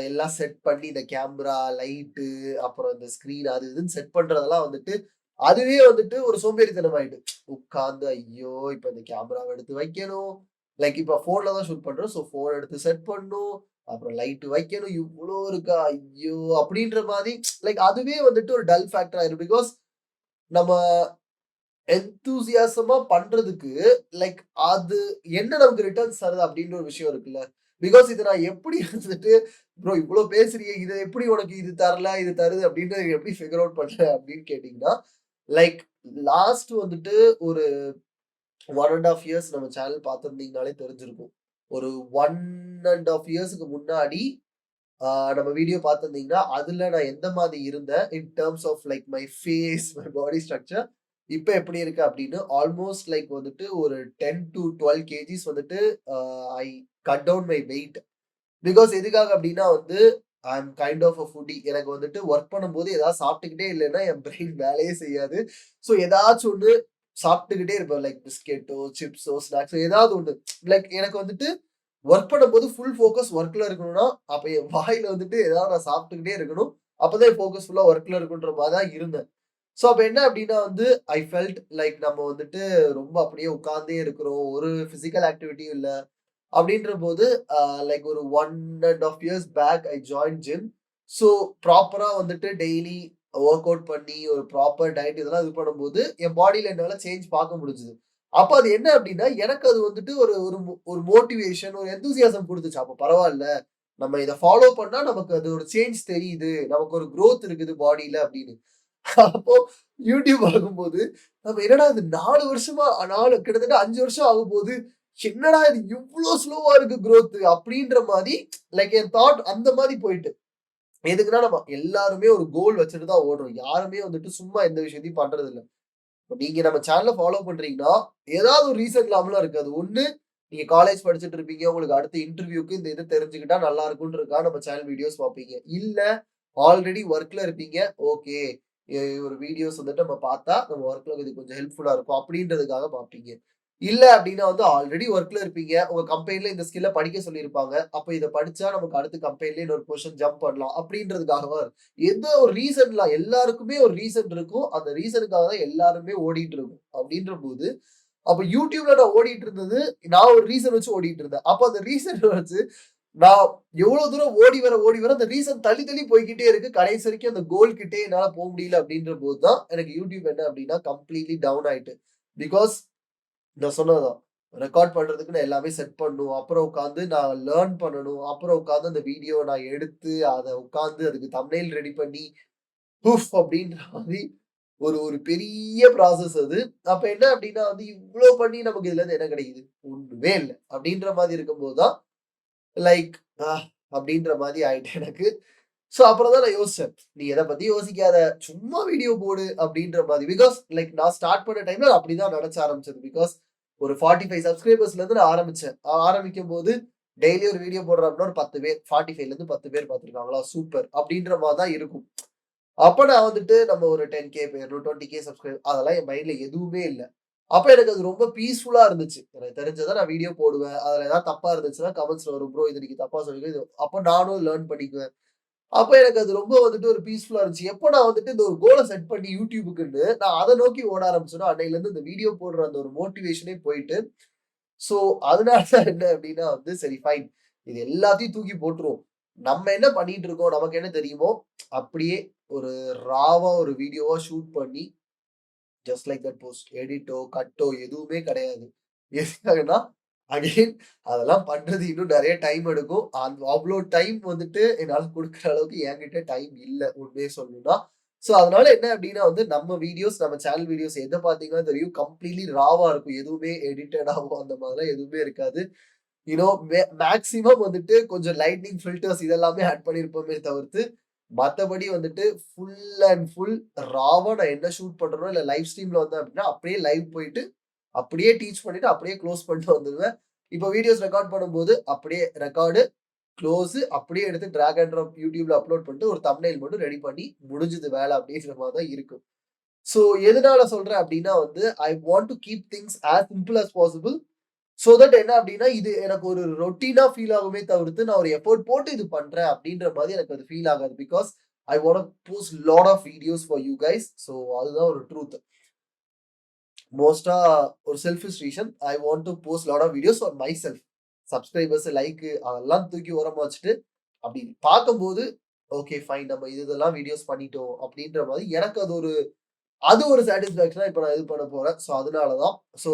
எல்லாம் செட் பண்ணி இந்த கேமரா, லைட்டு அப்புறம் இந்த ஸ்க்ரீன் அது இதுன்னு செட் பண்றதெல்லாம் வந்துட்டு, அதுவே வந்துட்டு ஒரு சோம்பேறித்தனம் ஆயிட்டு. உட்கார்ந்து ஐயோ! இப்ப இந்த கேமராவ எடுத்து வைக்கணும். லைக் இப்ப ஃபோன்ல தான் ஷூட் பண்றோம். ஸோ ஃபோன் எடுத்து செட் பண்ணணும். அப்புறம் லைட் வைக்கணும். இவ்ளோ இருக்கா? ஐயோ! அப்டின்ற மாரி லைக் அதுவே வந்துட்டு ஒரு டல் ஃபேக்டர் ஆயிரும். பிகாஸ் நம்ம எந்தூசியாசமா பண்றதுக்கு லைக் அது என்ன நமக்கு ரிட்டர்ன்ஸ் தருது அப்டின்ற ஒரு விஷயம் இருக்குல்ல. பிகாஸ் இத நான் எப்படி வந்துட்டு ப்ரோ இவ்ளோ பேசுறியே, இத எப்படி உனக்கு இது தரல, இது தருது அப்டின்றத எப்படி ஃபிகர் அவுட் பண்ற அப்டின்னு கேட்டீங்கன்னா, லைக் லாஸ்ட் வந்துட்டு ஒரு 1 1/2 இயர்ஸ் நம்ம சேனல் பார்த்திருந்தீங்கனாலே தெரிஞ்சிருக்கும். ஒரு 1 1/2 இயர்ஸ்க்கு முன்னாடி நம்ம வீடியோ பார்த்திருந்தீங்கன்னா, அதுல நான் எந்த மாதிரி இருந்தேன் in terms of like my face, my body structure. இப்ப எப்படி இருக்கு அப்படின்னு ஆல்மோஸ்ட் லைக் வந்துட்டு ஒரு 10 டூ 12 கேஜிஸ் வந்துட்டு uh I cut down my weight. Because எதுக்காக அப்படின்னா வந்து, I am kind of uh foodie. எனக்கு வந்துட்டு வொர்க் பண்ணும்போது ஏதாவது சாப்பிட்டுக்கிட்டே இல்லைன்னா, என் பிரெயின் வேலையே செய்யாது. ஸோ ஏதாச்சும் ஒண்ணு சாப்பிட்டுக்கிட்டே இருப்பேன். லைக் பிஸ்கெட்டோ, சிப்ஸோ, ஸ்நாக்ஸோ ஏதாவது ஒண்ணு. லைக் எனக்கு வந்துட்டு வொர்க் பண்ணும்போது ஃபுல் ஃபோக்கஸ் வொர்க்ல இருக்கணும்னா, அப்ப என் வாயில வந்துட்டு ஏதாவது நான் சாப்பிட்டுக்கிட்டே இருக்கணும். அப்பதான் என் ஃபோக்கஸ் ஃபுல்லா வொர்க்ல இருக்குன்ற மாரி தான் இருந்தேன். ஸோ அப்ப என்ன அப்டின்னா வந்து, ஐ ஃபெல்ட் லைக் நம்ம வந்துட்டு ரொம்ப அப்படியே உட்கார்ந்தே இருக்கிறோம். ஒரு பிசிக்கல் ஆக்டிவிட்டியும் இல்ல. அப்படின்றபோது லைக் ஒரு 1 1/2 years back I join gym. So ப்ராப்பரா வந்துட்டு டெய்லி வொர்க் அவுட் பண்ணி ஒரு ப்ராப்பர் டயட் இதெல்லாம் இது பண்ணும்போது, என் பாடியில என்னால சேஞ்ச் பார்க்க முடிஞ்சது. அப்ப அது என்ன அப்டின்னா, எனக்கு அது வந்துட்டு ஒரு ஒரு ஒரு மோட்டிவேஷன், ஒரு எந்தூசியாசம் குடுத்துச்சு. அப்ப பரவால்ல. நம்ம இத ஃபாலோ பண்ணா நமக்கு அது ஒரு சேஞ்ச் தெரியுது. நமக்கு ஒரு குரோத் இருக்குது பாடியில அப்டின்னு. அப்போ யூடியூப் ஆகும்போது, நம்ம என்னடா இது 4 வருஷமா 4 கிட்டத்தட்ட 5 வருஷம் ஆகப்போது. என்னடா இது இவ்ளோ ஸ்லோவா இருக்கு குரோத் அப்டின்ற மாரி லைக் என் தாட் அந்த மாரி போயிட்டு. எதுக்குன்னா நம்ம எல்லாருமே ஒரு கோல் வச்சுட்டு தான் ஓடுறோம். யாருமே வந்துட்டு சும்மா எந்த விஷயத்தையும் பண்றதில்ல. இப்ப நீங்க நம்ம சேனல ஃபாலோ பண்றீங்கன்னா, ஏதாவது ஒரு ரீசன் இல்லாமலாம் இருக்காது. ஒண்ணு நீங்க காலேஜ் படிச்சுட்டு இருப்பீங்க. உங்களுக்கு அடுத்த இன்டர்வியூக்கு இந்த இது தெரிஞ்சுக்கிட்டா நல்லா இருக்கும்ன்றதுக்காக நம்ம சேனல் வீடியோஸ் பார்ப்பீங்க. இல்ல ஆல்ரெடி வொர்க்ல இருப்பீங்க. ஓகே. ஒரு வீடியோஸ் வந்துட்டு நம்ம பார்த்தா நம்ம வொர்க்ல இது கொஞ்சம் ஹெல்ப்ஃபுல்லா இருக்கும் அப்டின்றதுக்காக பார்ப்பீங்க. இல்ல அப்டின்னா வந்து ஆல்ரெடி வொர்க்ல இருப்பீங்க. உங்க கம்பெனில இந்த ஸ்கில்ல படிக்க சொல்லியிருப்பாங்க. அப்ப இத படிச்சா நமக்கு அடுத்த கம்பெனில இன்னொரு பொசிஷன் ஜம்ப் பண்ணலாம் அப்டின்றதுக்காகவா ஏதோ ஒரு ரீசன்ல எல்லாருக்குமே ஒரு ரீசன் இருக்கும். அந்த ரீசனுக்காக தான் எல்லாருமே ஓடிட்டு இருக்கோம். அப்டின்றபோது, அப்ப YouTubeல நான் ஓடிட்டு இருந்தது, நான் ஒரு ரீசன் வச்சு ஓடிட்டு இருந்தேன். அப்ப அந்த ரீசன் வச்சு நான் எவ்வளோ தூரம் ஓடி வர அந்த ரீசன் தள்ளி தள்ளி போய்க்கிட்டே இருக்கு. கடைசி வரைக்கும் அந்த கோல் கிட்டயே என்னால முடியல அப்டின்றபோது தான் எனக்கு YouTube என்ன அப்டின்னா கம்ப்ளீட்லி டவுன் ஆயிட்டு. பிகாஸ் நான் சொன்னதுதான். ரெக்கார்ட் பண்றதுக்கு நான் எல்லாமே செட் பண்ணணும். அப்புறம் உட்கார்ந்து நான் லேர்ன் பண்ணணும். அப்புறம் உட்கார்ந்து அந்த வீடியோ நான் எடுத்து, அத உட்கார்ந்து அதுக்கு தம்ப்நெயில் ரெடி பண்ணி, அப்படின்ற மாரி ஒரு ஒரு பெரிய ப்ராசஸ் அது. அப்ப என்ன அப்டின்னா வந்து, இவ்ளோ பண்ணி நமக்கு இதுலருந்து என்ன கிடைக்குது? ஒண்ணுமே இல்ல. அப்டின்ற மாரி இருக்கும்போது தான், லைக் அ அப்டின்ற மாரி ஆயிட்டு எனக்கு. சோ அப்புறம் தான் நான் யோசிச்சேன். "நீ எத பத்தியும் யோசிக்காத. சும்மா வீடியோ போடு" அப்டின்ற மாரி. பிகாஸ் லைக் நான் ஸ்டார்ட் பண்ண டைம்ல நான் அப்டிதான் நெனச்ச ஆரம்பிச்சது. பிகாஸ் ஒரு 45 சப்ஸ்கிரைபர்ஸ்லருந்து நான் ஆரம்பிச்சேன். ஆரம்பிக்கும்போது டெய்லி ஒரு வீடியோ போடுறேன் அப்டின்னா ஒரு 10 பேர் 45லருந்து 10 பேர் பார்த்துருக்காங்களா, சூப்பர் அப்டின்ற மாரி தான் இருக்கும். அப்ப நான் வந்துட்டு நம்ம ஒரு 10K போயிரணும், 20K அதெல்லாம் என் மைண்ட்ல எதுவுமே இல்ல. அப்ப எனக்கு அது ரொம்ப பீஸ்ஃபுல்லா இருந்துச்சு. எனக்கு தெரிஞ்சத நான் வீடியோ போடுவேன். அதுல ஏதாவது தப்பா இருந்துச்சுன்னா கமெண்ட்ஸ்ல வரும். ப்ரோ இது நீங்க தப்பா சொன்னீங்க. இது அப்ப நானும் லேர்ன் பண்ணிக்குவேன். அப்ப எனக்கு அது ரொம்ப வந்துட்டு ஒரு பீஸ்ஃபுல்லா இருந்துச்சு. எப்போ நான் வந்துட்டு இந்த ஒரு கோல செட் பண்ணி YouTubeக்குன்னு நான் அத நோக்கி ஓட ஆரம்பிச்சேனோ, அன்னையிலருந்து இந்த வீடியோ போடுற அந்த ஒரு மோட்டிவேஷனே போயிட்டு, சோ அதனால தான் என்ன அப்டின்னா வந்து சரி ஃபைன். இது எல்லாத்தையும் தூக்கி போட்டுருவோம். நம்ம என்ன பண்ணிட்டு இருக்கோம், நமக்கு என்ன தெரியுமோ, அப்படியே ஒரு ராவா ஒரு வீடியோவா ஷூட் பண்ணி ஜஸ்ட் லைக் தட் போஸ்ட். எடிட்டோ, கட்டோ எதுவுமே கிடையாது. எதுக்காகன்னா, அகைன் அதெல்லாம் பண்றது இன்னும் நெறைய டைம் எடுக்கும். அவ்ளோ டைம் வந்துட்டு என்னால குடுக்குற அளவுக்கு என்கிட்ட டைம் இல்ல, உண்மைய சொல்லணும்னா. சோ, அதனால என்ன அப்டின்னா வந்து நம்ம வீடியோஸ், நம்ம சேனல் வீடியோஸ் எத பார்த்தீங்கன்னா தெரியும். கம்ப்ளீட்லி ராவா இருக்கும். எதுவுமே எடிட்டடாவோ அந்த மாதிரிலாம் எதுவுமே இருக்காது. யூ நோ மேக்ஸிமம் வந்துட்டு கொஞ்சம் லைட்னிங் ஃபில்டர்ஸ் இதெல்லாமே ஆட் பண்ணியிருப்போமே தவிர்த்து, மத்தபடி வந்துட்டு ஃபுல் அண்ட் ஃபுல் ராவா நான் என்ன ஷூட் பண்றேனோ, இல்ல லைவ் ஸ்ட்ரீம்ல வந்தேன் அப்டின்னா, அப்படியே லைவ் போயிட்டு, அப்படியே டீச் பண்ணிட்டு, அப்படியே குளோஸ் பண்ணிட்டு வந்துருவேன். இப்போ வீடியோஸ் ரெக்கார்ட் பண்ணும்போது, அப்படியே ரெக்கார்டு, குளோஸு அப்படியே எடுத்து டிராக் அண்ட் ட்ராப் YouTubeல அப்லோட் பண்ணிட்டு, ஒரு தம்ப்நெயில் மட்டும் ரெடி பண்ணி, முடிஞ்சுது வேல அப்படின்ற மாரி தான் இருக்கும். ஸோ எதனால சொல்றேன் அப்டின்னா வந்து, I want to keep things as simple as possible. So that என்ன அப்டின்னா, இது எனக்கு ஒரு ரொட்டீனா ஃபீல் ஆகுமே தவிர்த்து, நான் ஒரு எஃபோர்ட் போட்டு இது பண்றேன் அப்டின்ற மாரி எனக்கு அது ஃபீல் ஆகாது. Because I want to post lot of videos for you guys. So அதுதான் ஒரு ட்ரூத். மோஸ்ட்டா ஒரு selfish reason. I want to post lot of videos for myself. Subscribers, like அதெல்லாம் தூக்கி ஓரமா வச்சுட்டு, அப்டி பார்க்கும்போது, ஓகே ஃபைன் நம்ம இதெல்லாம் வீடியோஸ் பண்ணிட்டோம் அப்டின்ற மாரி எனக்கு அது ஒரு சாட்டிஸ்ஃபேக்ஷனா இப்ப நான் இது பண்ண போறேன். சோ அதனால தான். சோ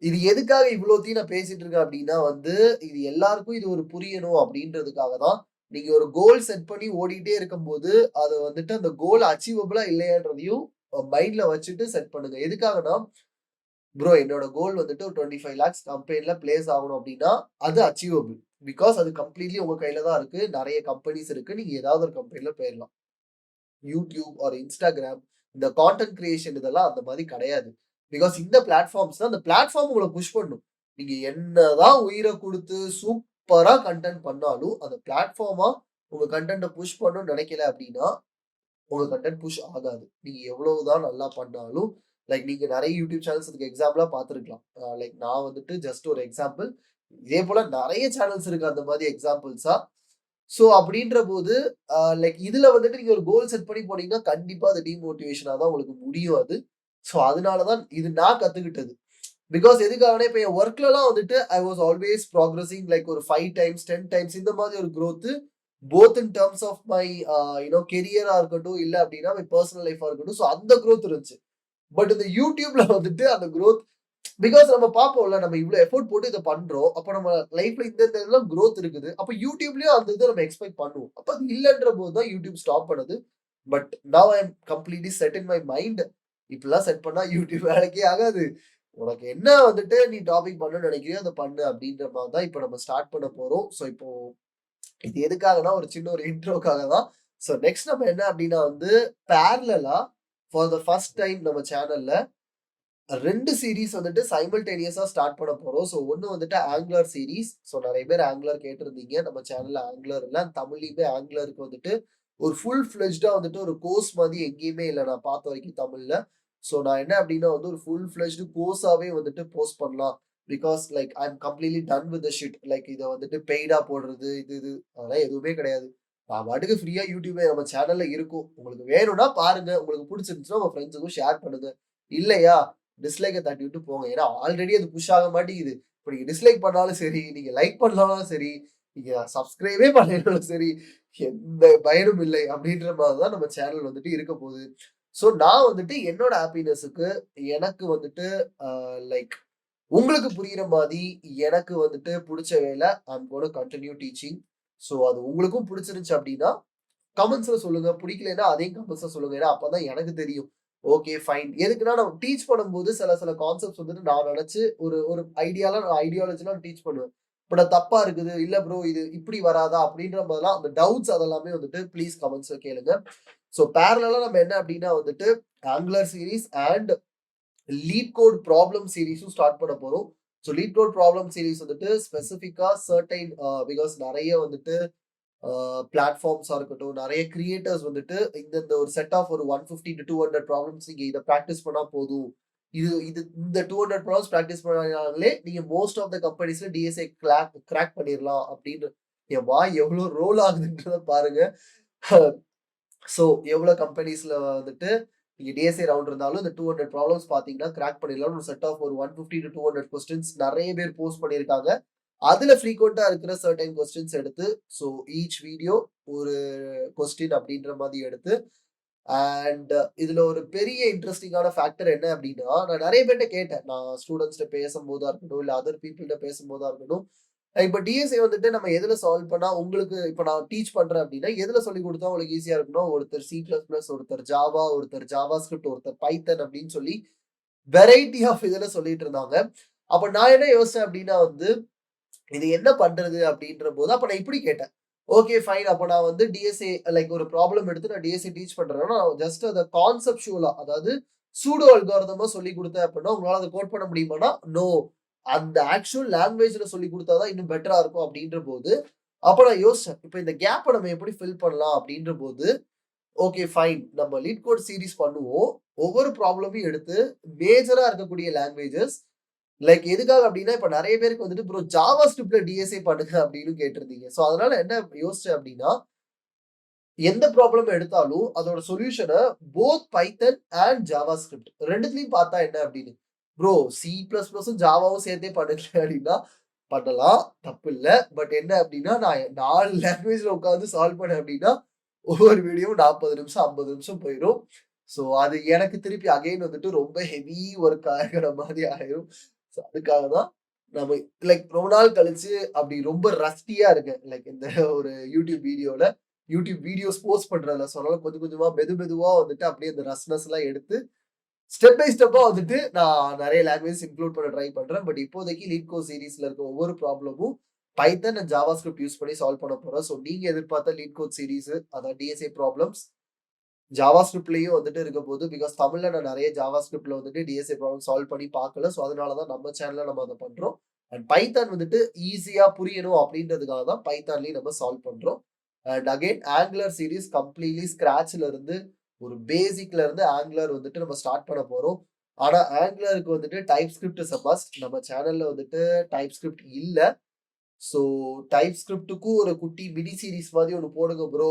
இது எதுக்காக இவ்வளோத்தையும் நான் பேசிட்டு இருக்கேன் அப்டின்னா வந்து, இது எல்லாருக்கும் இது ஒரு புரியணும் அப்டின்றதுக்காக தான். நீங்க ஒரு கோல் செட் பண்ணி ஓடிட்டே இருக்கும்போது, அத வந்துட்டு அந்த கோல் அச்சீவபிளா இல்லையான்றதையும் மைண்ட்ல வச்சுட்டு செட் பண்ணுங்க. எதுக்காகன்னா, ப்ரோ என்னோட கோல் வந்துட்டு ஒரு 25 லேக்ஸ் கம்பெனில பிளேஸ் ஆகணும் அப்டின்னா, அது அச்சீவபிள். பிகாஸ் அது கம்ப்ளீட்லி உங்க கையில தான் இருக்கு. நெறைய கம்பெனிஸ் இருக்கு. நீங்க ஏதாவது ஒரு கம்பெனில போயிரலாம். YouTube ஆர் Instagram இந்த கான்டென்ட் கிரியேஷன் இதெல்லாம் அந்த மாரி கிடையாது. பிகாஸ் இந்த பிளாட்ஃபார்ம்ஸ் தான் அந்த பிளாட்ஃபார்ம் உங்கள புஷ் பண்ணும். நீங்க என்னதான் உயிர குடுத்து சூப்பரா கன்டென்ட் பண்ணாலும், அந்த பிளாட்ஃபார்மா உங்க கன்டென்ட்ட புஷ் பண்ணணும்னு நினைக்கல அப்டின்னா, உங்க கன்டென்ட் புஷ் ஆகாது. நீங்க எவ்வளவுதான் நல்லா பண்ணாலும், லைக் நீங்க நெறைய YouTube சேனல்ஸ் இதுக்கு எக்ஸாம்பிளா பார்த்திருக்கலாம். லைக் நான் வந்துட்டு ஜஸ்ட் ஒரு எக்ஸாம்பிள். இதே போல நெறைய சேனல்ஸ் இருக்கு அந்த மாரி எக்ஸாம்பிள்ஸா. சோ அப்படின்றபோது, லைக் இதுல வந்துட்டு நீங்க ஒரு கோல் செட் பண்ணி போனீங்கன்னா, கண்டிப்பா அது டிமோட்டிவேஷனா தான் உங்களுக்கு முடியும் அது. சோ அதனால தான் இது நான் கத்துக்கிட்டது. பிகாஸ் எதுக்காகன்னா, இப்ப என் வொர்க்லலாம் வந்துட்டு I was always progressing like ஒரு 5 டைம்ஸ், 10 டைம்ஸ் இந்த மாதிரி ஒரு growth. Both in terms of my கெரியரா இருக்கட்டும், இல்ல அப்படின்னா மை பர்சனல் லைஃபா இருக்கட்டும். ஸோ அந்த குரோத் இருந்துச்சு. பட் இந்த யூடியூப்ல வந்துட்டு அந்த குரோத் பிகாஸ் நம்ம பார்ப்போம்ல, நம்ம இவ்ளோ எஃபோர்ட் போட்டு இத பண்றோம். அப்ப நம்ம லைஃப்ல இந்த இந்த இதெல்லாம் குரோத் இருக்குது. அப்ப யூடியூப்லயும் அந்த இத நம்ம எக்ஸ்பெக்ட் பண்ணுவோம். அப்ப அது இல்லன்ற போது தான் யூடியூப் ஸ்டாப் பண்ணுது. But now I am completely set in my mind. இப்படிலாம் செட் பண்ணா யூடியூப் வேலைக்கே ஆகாது. உனக்கு என்ன வந்துட்டு நீ டாபிக் பண்ணணும்னு நினைக்கிறியோ அத பண்ணு அப்படின்ற மாரி தான் இப்ப நம்ம ஸ்டார்ட் பண்ண போறோம். ஸோ இப்போ இது எதுக்காகன்னா, ஒரு சின்ன ஒரு இன்ட்ரோக்காக தான். ஸோ நெக்ஸ்ட் நம்ம என்ன அப்படின்னா வந்து, பேரலலா ஃபார் த ஃபர்ஸ்ட் டைம் நம்ம சேனல்ல 2 சீரிஸ் வந்துட்டு சைமல்டேனியஸா ஸ்டார்ட் பண்ண போறோம். ஸோ ஒண்ணு வந்துட்டு ஆங்குலர் சீரிஸ். ஸோ நெறைய பேர் ஆங்குலர் கேட்டிருந்தீங்க. நம்ம சேனல்ல ஆங்குலர் இல்ல. தமிழ்லயுமே ஆங்குலருக்கு வந்துட்டு ஒரு ஃபுல் ஃப்ளெட்ஜ்டா வந்துட்டு ஒரு கோர்ஸ் மாதிரி எங்கேயுமே இல்ல நான் பார்த்த வரைக்கும் தமிழ்ல. ஸோ நான் என்ன அப்டின்னா வந்து ஒரு ஃபுல் ஃப்ளெட்ஜ்டு கோர்ஸாவே வந்துட்டு போஸ்ட் பண்ணலாம். Because like I am completely done with the shit. Like இத வந்துட்டு பெய்டா போடுறது, இது அதெல்லாம் எதுவுமே கிடையாது. நான் பாட்டுக்கு ஃப்ரீயா யூடியூபே நம்ம சேனல்ல இருக்கும். உங்களுக்கு வேணும்னா பாருங்க. உங்களுக்கு புடிச்சிருந்துச்சுன்னா உங்க ஃப்ரெண்ட்ஸுக்கும் ஷேர் பண்ணுங்க. இல்லையா டிஸ்லைக்க தட்டி விட்டு போங்க. ஏன்னா ஆல்ரெடி அது புஷ் ஆக மாட்டேங்குது. இப்ப நீங்க டிஸ்லைக் பண்ணாலும் சரி, நீங்க லைக் பண்ணாலும் சரி, நீங்க சப்ஸ்கிரைபே பண்ணலனாலும் சரி, எந்த பயனும் இல்லை அப்படின்ற மாரி தான் நம்ம சேனல் வந்துட்டு இருக்க போகுது. ஸோ நான் வந்துட்டு என்னோட ஹாப்பினஸ்க்கு எனக்கு வந்துட்டு லைக் உங்களுக்கு புரியிற மாரி எனக்கு வந்துட்டு புடிச்ச வேல ஐ அம் கோனா கன்டின்யூ டீச்சிங். ஸோ அது உங்களுக்கும் புடிச்சிருந்துச்சு அப்படின்னா கமெண்ட்ஸ்ல சொல்லுங்க. பிடிக்கலைன்னா அதையும் கமெண்ட்ஸ்ல சொல்லுங்க. ஏன்னா அப்பதான் எனக்கு தெரியும். Okay fine. எதுக்குன்னா நம்ம டீச் பண்ணும்போது சில சில கான்செப்ட்ஸ் வந்துட்டு நான் நெனச்சு ஒரு ஒரு ஐடியாலஜில டீச் பண்ணுவேன். பட் அது தப்பா இருக்குது. இல்ல ப்ரோ இது இப்படி வராதா? அப்படின்ற மாரிலாம் அந்த டவுட்ஸ் அதெல்லாமே வந்துட்டு ப்ளீஸ் கமெண்ட்ஸ்ல கேளுங்க. ஸோ பேரலலா நம்ம என்ன அப்படின்னா வந்துட்டு Angular series and LeetCode problem சீரிஸும் ஸ்டார்ட் பண்ண போறோம். So LeetCode problem series வந்துட்டு ஸ்பெசிஃபிக்கா சர்டைன் பிகாஸ் நெறைய வந்துட்டு பிளாட்ஃபார்ம்ஸா இருக்கட்டும், நெறைய கிரியேட்டர்ஸ் வந்துட்டு இந்த ஒரு செட் ஆஃப் ஒரு 150 டூ 200 ப்ராப்ளம்ஸ் நீங்க இத பிராக்டிஸ் பண்ணா போதும். இது இது இந்த 200 ப்ராப்ளம்ஸ் பிராக்டிஸ் பண்ணாலே நீங்க மோஸ்ட் ஆஃப் த கம்பெனிஸ்ல டிஎஸ்ஏ கிராக் பண்ணிரலாம் அப்படின்னு. என் வாய் எவ்ளோ ரோல் ஆகுதுன்றத பாருங்க. ஸோ எவ்வளோ கம்பெனிஸ்ல வந்துட்டு நீங்க டிஎஸ்ஏ ரவுண்ட் இருந்தாலும் இந்த 200 ப்ராப்ளம்ஸ் பார்த்தீங்கன்னா கிராக் பண்ணிடலாம். ஒரு செட் ஆஃப் ஒரு 150 டூ 200 கொஸ்டின்ஸ் நெறைய பேர் போஸ்ட் பண்ணியிருக்காங்க. அதுல ஃப்ரீக்வென்ட்டா இருக்கிற சர்டைன் கொஸ்டின்ஸ் எடுத்து, ஸோ ஈச் வீடியோ ஒரு கொஸ்டின் அப்படின்ற மாரி எடுத்து, அண்ட் இதுல ஒரு பெரிய இன்ட்ரஸ்டிங்கான ஃபேக்டர் என்ன அப்படின்னா, நான் நெறைய பேர்ட்ட கேட்டேன். நான் ஸ்டூடண்ட்ஸ்ட்ட பேசும்போதா இருக்கட்டும், இல்ல அதர் பீப்பிள்ட்ட பேசும்போதா இருக்கட்டும். இப்ப டிஎஸ்ஏ வந்துட்டு நம்ம எதுல சால்வ் பண்ணா உங்களுக்கு இப்ப நான் டீச் பண்றேன் அப்படின்னா, எதுல சொல்லிக் குடுத்தா உங்களுக்கு ஈஸியா இருக்கும்னா, ஒருத்தர் சி பிளஸ் பிளஸ், ஒருத்தர் ஜாவா, ஒருத்தர் ஜாவா ஸ்கிரிப்ட், ஒருத்தர் பைத்தன் அப்படின்னு சொல்லி வெரைட்டி ஆஃப் இதுல சொல்லிட்டு இருந்தாங்க. அப்ப நான் என்ன யோசிச்சேன் அப்படின்னா வந்து இது என்ன பண்றது அப்படின்ற போது, அப்ப நான் இப்படி கேட்டேன். Okay fine. அப்ப நான் வந்து டிஎஸ்ஏ லைக் ஒரு ப்ராப்ளம் எடுத்து நான் டிஎஸ்ஏ டீச் பண்றேன்னா, நான் ஜஸ்ட் அத கான்செப்சுவலா அதாவது சூடோ அல்காரிதமா சொல்லிக் குடுத்தேன் அப்படின்னா, உங்களால அத கோட் பண்ண முடியுமான்னா, நோ. அந்த ஆக்சுவல் லாங்குவேஜ்ல சொல்லிக் குடுத்தா தான் இன்னும் பெட்டரா இருக்கும் அப்படின்ற போது, அப்ப நான் யோசிச்சேன். இப்ப இந்த கேப்ப நம்ம எப்படி ஃபில் பண்ணலாம் அப்படின்ற போது, ஓகே ஃபைன். நம்ம லீட் கோட் சீரிஸ் பண்ணுவோம். ஒவ்வொரு ப்ராப்ளமையும் எடுத்து மேஜரா இருக்கக்கூடிய லாங்குவேஜஸ் லைக் எதுக்காக அப்டின்னா, இப்ப நெறைய பேருக்கு வந்துட்டு ப்ரோ ஜாவா ஸ்கிரிப்ட்ல டிஎஸ்ஏ பண்ணுங்க அப்டின்னு கேட்டிருந்தீங்க. சோ அதனால என்ன யோசிச்சேன் அப்டின்னா, எந்த ப்ராப்ளம் எடுத்தாலும் அதோட சொல்யூஷன both Python and JavaScript 2த்துலயும் பார்த்தா என்ன அப்டின்னு. ப்ரோ சி பிளஸ் பிளஸும் ஜாவாவும் சேர்த்தே பண்ணுங்க அப்டின்னா, பண்ணலாம். தப்பில்ல. பட் என்ன அப்டின்னா, நான் 4 லாங்குவேஜ்ல உட்கார்ந்து சால்வ் பண்ணேன் அப்டின்னா, ஒவ்வொரு வீடியோவும் 40 நிமிஷம், 50 நிமிஷம் போயிரும். சோ அது எனக்கு திருப்பி அகைன் வந்துட்டு ரொம்ப ஹெவி ஒர்க் ஆகுற மாரி ஆயிரும். சோ அதுக்காக தான் நம்ம லைக் ரொம்ப நாள் கழிச்சு அப்படி ரொம்ப ரஸ்டியா இருக்கேன். லைக் இந்த ஒரு யூடியூப் வீடியோல. யூடியூப் வீடியோஸ் போஸ்ட் பண்றதுல. ஸோ அதனால கொஞ்சம் கொஞ்சமா மெதுவா வந்துட்டு அப்படியே அந்த ரஸ்னஸ்லாம் எடுத்து, ஸ்டெப் பை ஸ்டெப்பா வந்துட்டு நான் நெறைய லாங்குவேஜஸ் இன்க்ளூட் பண்ண ட்ரை பண்றேன். பட் இப்போதைக்கு லீட் கோட் சீரிஸ்ல இருக்க ஒவ்வொரு ப்ராப்ளமும் பைத்தன் அண்ட் ஜாவா ஸ்கிரிப்ட் யூஸ் பண்ணி சால்வ் பண்ண போறேன். ஸோ நீங்க எதிர்பார்த்த லீட் கோட் சீரிஸ் அதான் டிஎஸ்ஏ ப்ராப்ளம்ஸ் ஜாவா ஸ்கிரிப்ட்லயும் வந்துட்டு இருக்க போது. பிகாஸ் தமிழ்ல நான் நெறைய ஜாவா ஸ்கிரிப்ட்ல வந்துட்டு டிஎஸ்ஏ ப்ராப்ளம் சால்வ் பண்ணி பார்க்கல. ஸோ அதனால தான் நம்ம சேனல்ல நம்ம அத பண்றோம். அண்ட் பைத்தான் வந்துட்டு ஈஸியா புரியணும் அப்படின்றதுக்காக தான் பைத்தான்லயும் நம்ம சால்வ் பண்றோம். And again Angular series completely ஸ்கிராச்ல இருந்து ஒரு பேசிக்ல இருந்து ஆங்குலர் வந்துட்டு நம்ம ஸ்டார்ட் பண்ண போறோம். ஆனா ஆங்குலருக்கு வந்துட்டு type script is a must. நம்ம சேனல்ல வந்துட்டு டைப் ஸ்கிரிப்ட் இல்ல. ஸோ டைப் ஸ்கிரிப்ட்டுக்கும் ஒரு குட்டி மினி சீரிஸ் மாதிரி ஒண்ணு போடுங்க ப்ரோ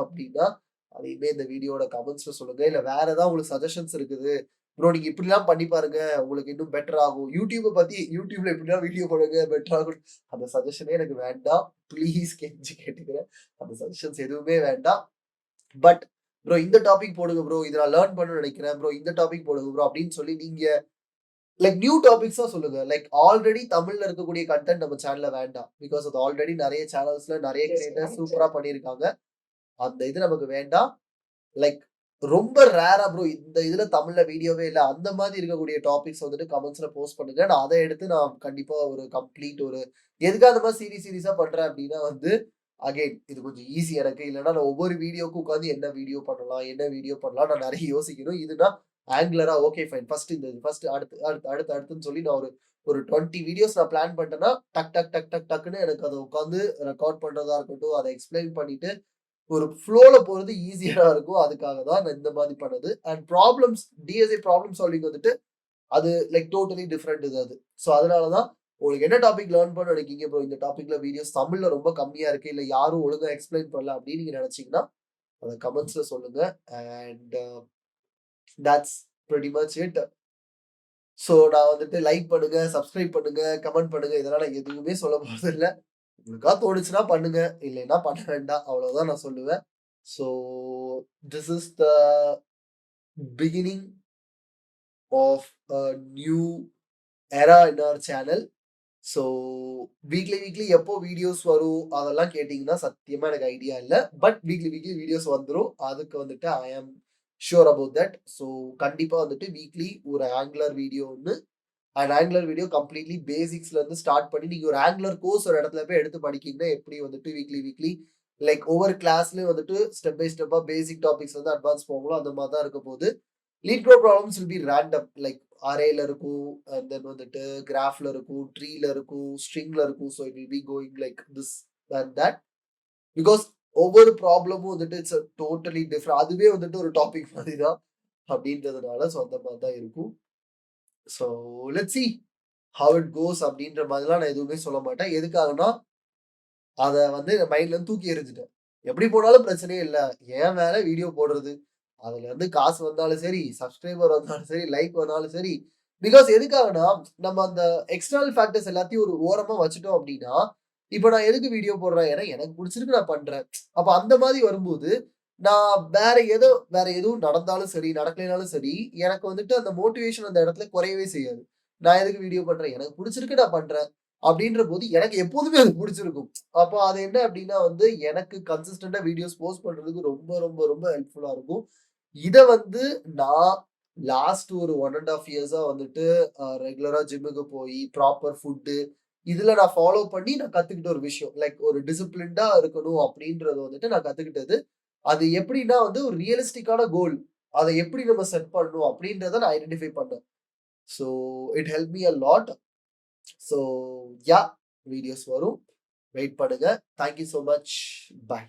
அப்படின்னா, அதையுமே இந்த வீடியோட கமெண்ட்ஸ்ல சொல்லுங்க. இல்ல வேற ஏதாவது உங்களுக்கு சஜஷன்ஸ் இருக்குது. ப்ரோ நீங்க இப்படிலாம் பண்ணி பாருங்க. உங்களுக்கு இன்னும் பெட்டர் ஆகும். யூடியூப்ல இப்படிலாம் வீடியோ போடுங்க பெட்டர் ஆகும். அந்த சஜஷனே எனக்கு வேண்டாம். ப்ளீஸ் கெஞ்சி கேட்டுக்கிறேன். அந்த சஜஷன்ஸ் எதுவுமே வேண்டாம். பட் ப்ரோ இந்த டாபிக் போடுங்க ப்ரோ. இத நான் லேர்ன் பண்ணணும்னு நெனைக்கிறேன் ப்ரோ. இந்த டாபிக் போடுங்க ப்ரோ அப்படின்னு சொல்லி நீங்க நியூ டாபிக்ஸா சொல்லுங்க. ஆல்ரெடி தமிழ்ல இருக்கக்கூடிய கன்டென்ட் நம்ம சேனல்ல வேண்டாம். பிகாஸ் அது ஆல்ரெடி நெறைய சேனல்ஸ்ல நெறைய கிரியேட்டர்ஸ் சூப்பரா பண்ணியிருக்காங்க. அந்த இது நமக்கு வேண்டாம். லைக் ரொம்ப ரேரா ப்ரோ இந்த இதுல தமிழ்ல வீடியோவே இல்ல. அந்த மாதிரி இருக்கக்கூடிய டாபிக்ஸ் வந்துட்டு கமெண்ட்ஸ்ல போஸ்ட் பண்ணுங்க. நான் அத எடுத்து நான் கண்டிப்பா ஒரு கம்ப்ளீட் ஒரு எதுக்காக அந்த மாரி சீரிஸா பண்றேன் அப்டின்னா வந்து, அகைன் இது கொஞ்சம் ஈஸி எனக்கு. இல்லன்னா நான் ஒவ்வொரு வீடியோக்கும் உட்கார்ந்து என்ன வீடியோ பண்ணலாம் நான் நெறைய யோசிக்கணும். இதுனா ஆங்குலரா ஓகே ஃபைன். ஃபர்ஸ்ட் அடுத்துன்னு சொல்லி நான் ஒரு ஒரு 20 வீடியோஸ் நான் பிளான் பண்ணிட்டேன்னா, டக்குன்னு எனக்கு அத உட்கார்ந்து ரெக்கார்ட் பண்றதா இருக்கட்டும், அத எக்ஸ்ப்ளைன் பண்ணிட்டு ஒரு ஃப்ளோல போறது ஈஸியா இருக்கும். அதுக்காக தான் நான் இந்த மாரி பண்ணது. அண்ட் டிஎஸ்ஏ ப்ராப்ளம் சால்விங் வந்துட்டு, அது டோட்டலி டிஃபரெண்ட் இது அது. ஸோ அதனால தான் உங்களுக்கு என்ன டாபிக் லேர்ன் பண்ண நினைக்கிறீங்க ப்ரோ? இந்த டாபிக்ல வீடியோஸ் தமிழ்ல ரொம்ப கம்மியா இருக்கு. இல்ல யாரும் ஒழுங்கா எக்ஸ்ப்ளைன் பண்ணல அப்படின்னு நீங்க நினைச்சீங்கன்னா, அத கமெண்ட்ஸ்ல சொல்லுங்க. And that's pretty much it. So நான் வந்துட்டு லைக் பண்ணுங்க, சப்ஸ்கிரைப் பண்ணுங்க, கமெண்ட் பண்ணுங்க. இதெல்லாம் நான் எதுவுமே சொல்ல போறதில்ல. உங்களுக்கா தோணுச்சுன்னா பண்ணுங்க. இல்லைன்னா பண்ண வேண்டாம். அவ்வளவுதான் நான் சொல்லுவேன். So this is the beginning of a new era in our channel. So weekly எப்போ வீடியோஸ் வரும் அதெல்லாம் கேட்டீங்கன்னா சத்தியமா எனக்கு ஐடியா இல்ல. பட் வீக்லி வீடியோஸ் வந்துரும். அதுக்கு வந்துட்டு ஐ ஆம் ஷூர் அபௌட் தட். ஸோ கண்டிப்பா வந்துட்டு வீக்லி ஒரு ஆங்குலர் வீடியோ ஒண்ணு அண்ட் ஆங்குலர் வீடியோ கம்ப்ளீட்லி பேசிக்ஸ்ல இருந்து ஸ்டார்ட் பண்ணி நீங்க ஒரு ஆங்குலர் கோர்ஸ் ஒரு இடத்துல போய் எடுத்து படிக்கீங்கன்னா எப்படி வந்துட்டு வீக்லி ஒவ்வொரு கிளாஸ்லயும் வந்துட்டு ஸ்டெப் பை ஸ்டெப்பா பேசிக் டாபிக்ஸ் வந்து அட்வான்ஸ் போங்களோ அந்த மாதிரி தான் இருக்க போகுது. LeetCode problems will be random அரேல இருக்கும் அண்ட் தென் வந்துட்டு கிராஃப்ல இருக்கும், ட்ரீல இருக்கும், ஸ்ட்ரிங்ல இருக்கும். So it will be going like this and that. Because ஒவ்வொரு ப்ராப்ளமும் வந்துட்டு இட்ஸ் டோட்டலி டிஃப்ரெண்ட். அதுவே வந்துட்டு ஒரு டாபிக் மாதிரி தான் அப்படின்றதுனால ஸோ அந்த மாதிரி தான் இருக்கும். So let's see how it goes அப்படின்ற மாதிரிலாம் நான் எதுவுமே சொல்ல மாட்டேன். எதுக்காகன்னா அத வந்து மைண்ட்ல இருந்து தூக்கி எறிஞ்சுட்டேன். எப்படி போனாலும் பிரச்சனையே இல்ல. என் வேலை வீடியோ போடுறது. அதுல இருந்து காசு வந்தாலும் சரி, சப்ஸ்கிரைபர் வந்தாலும் சரி, லைக் வந்தாலும் சரி. பிகாஸ் எதுக்காகன்னா, நம்ம அந்த எக்ஸ்டர்னல் ஃபேக்டர்ஸ் எல்லாத்தையும் ஒரு ஓரமா வச்சுட்டோம் அப்டின்னா, இப்ப நான் எதுக்கு வீடியோ போடுறேன்? ஏன்னா எனக்கு புடிச்சிருக்கு நான் பண்றேன். அப்ப அந்த மாரி வரும்போது, நான் வேற எதுவும் நடந்தாலும் சரி, நடக்கலைனாலும் சரி, எனக்கு வந்துட்டு அந்த மோட்டிவேஷன் அந்த இடத்துல குறையவே செய்யாது. நான் எதுக்கு வீடியோ பண்றேன்? எனக்கு புடிச்சிருக்கு நான் பண்றேன். அப்டின்றபோது எனக்கு எப்போதுமே அது புடிச்சிருக்கும். அப்ப அது என்ன அப்டின்னா வந்து, எனக்கு கன்சிஸ்டன்ட்டா வீடியோஸ் போஸ்ட் பண்றதுக்கு ரொம்ப ஹெல்ப்ஃபுல்லா இருக்கும். இத வந்து நான் லாஸ்ட் ஒரு 1 1/2 இயர்ஸா வந்துட்டு ரெகுலரா ஜிம்முக்கு போயி, ப்ராப்பர் ஃபுட்டு இதுல நான் ஃபாலோ பண்ணி நான் கத்துக்கிட்ட ஒரு விஷயம். ஒரு டிசிப்ளின்டா இருக்கணும் அப்டின்றது வந்துட்டு நான் கத்துக்கிட்டது. அது எப்டின்னா வந்து ஒரு ரியலிஸ்டிக்கான கோல். அத எப்டி நம்ம செட் பண்ணணும் அப்டின்றத நான் ஐடென்டிஃபை பண்ணேன். So it help me a lot. So yeah videos வரும். வெயிட் பண்ணுங்க. Thank you so much. Bye.